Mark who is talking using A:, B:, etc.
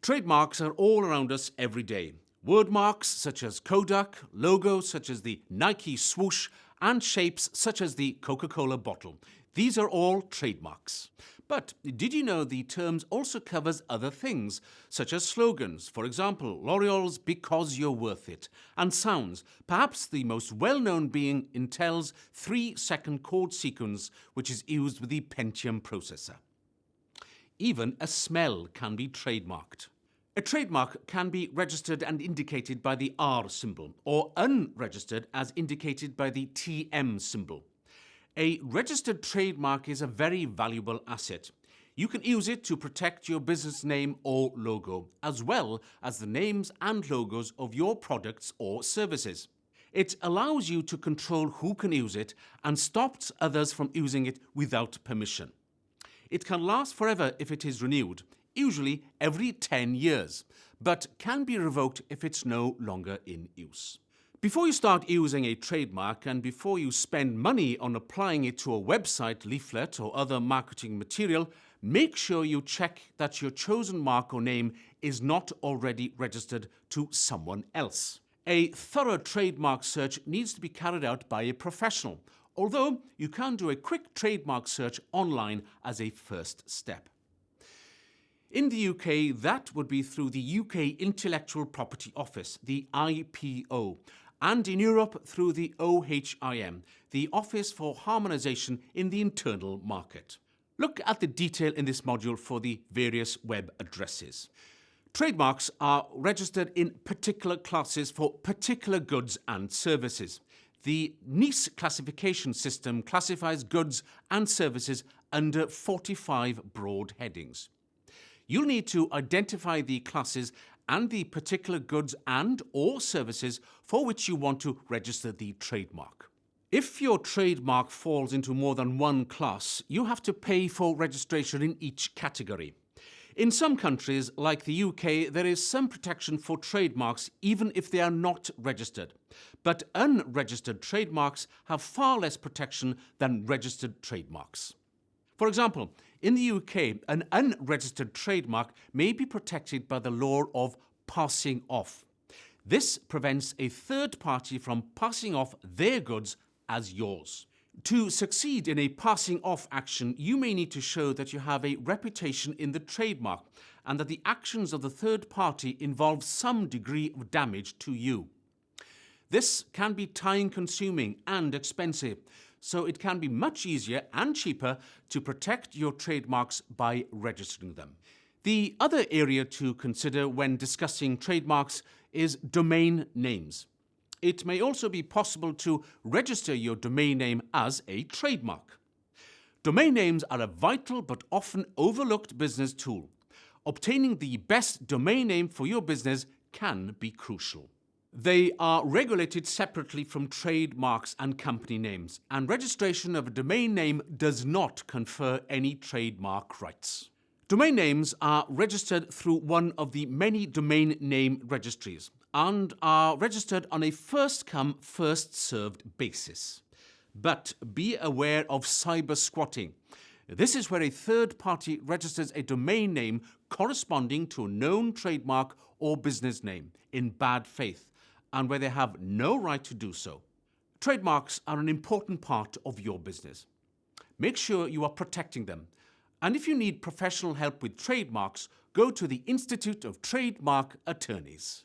A: Trademarks are all around us every day. Word marks such as Kodak, logos such as the Nike swoosh, and shapes such as the Coca-Cola bottle. These are all trademarks. But did you know the term also covers other things, such as slogans, for example, L'Oreal's "Because You're Worth It," and sounds, perhaps the most well-known being Intel's 3-second chord sequence, which is used with the Pentium processor. Even a smell can be trademarked. A trademark can be registered and indicated by the R symbol, or unregistered as indicated by the TM symbol. A registered trademark is a very valuable asset. You can use it to protect your business name or logo, as well as the names and logos of your products or services. It allows you to control who can use it and stops others from using it without permission. It can last forever if it is renewed, usually every 10 years, but can be revoked if it's no longer in use. Before you start using a trademark and before you spend money on applying it to a website, leaflet, or other marketing material, make sure you check that your chosen mark or name is not already registered to someone else. A thorough trademark search needs to be carried out by a professional, although you can do a quick trademark search online as a first step. In the UK, that would be through the UK Intellectual Property Office, the IPO, and in Europe through the OHIM, the Office for Harmonization in the Internal Market. Look at the detail in this module for the various web addresses. Trademarks are registered in particular classes for particular goods and services. The NICE classification system classifies goods and services under 45 broad headings. You'll need to identify the classes and the particular goods and or services for which you want to register the trademark. If your trademark falls into more than one class, you have to pay for registration in each category. In some countries, like the UK, there is some protection for trademarks even if they are not registered. But unregistered trademarks have far less protection than registered trademarks. For example, in the UK, an unregistered trademark may be protected by the law of passing off. This prevents a third party from passing off their goods as yours. To succeed in a passing off action, you may need to show that you have a reputation in the trademark and that the actions of the third party involve some degree of damage to you. This can be time-consuming and expensive, so it can be much easier and cheaper to protect your trademarks by registering them. The other area to consider when discussing trademarks is domain names. It may also be possible to register your domain name as a trademark. Domain names are a vital but often overlooked business tool. Obtaining the best domain name for your business can be crucial. They are regulated separately from trademarks and company names, and registration of a domain name does not confer any trademark rights. Domain names are registered through one of the many domain name registries and are registered on a first-come, first-served basis. But be aware of cyber squatting. This is where a third party registers a domain name corresponding to a known trademark or business name in bad faith, and where they have no right to do so. Trademarks are an important part of your business. Make sure you are protecting them. And if you need professional help with trademarks, go to the Institute of Trademark Attorneys.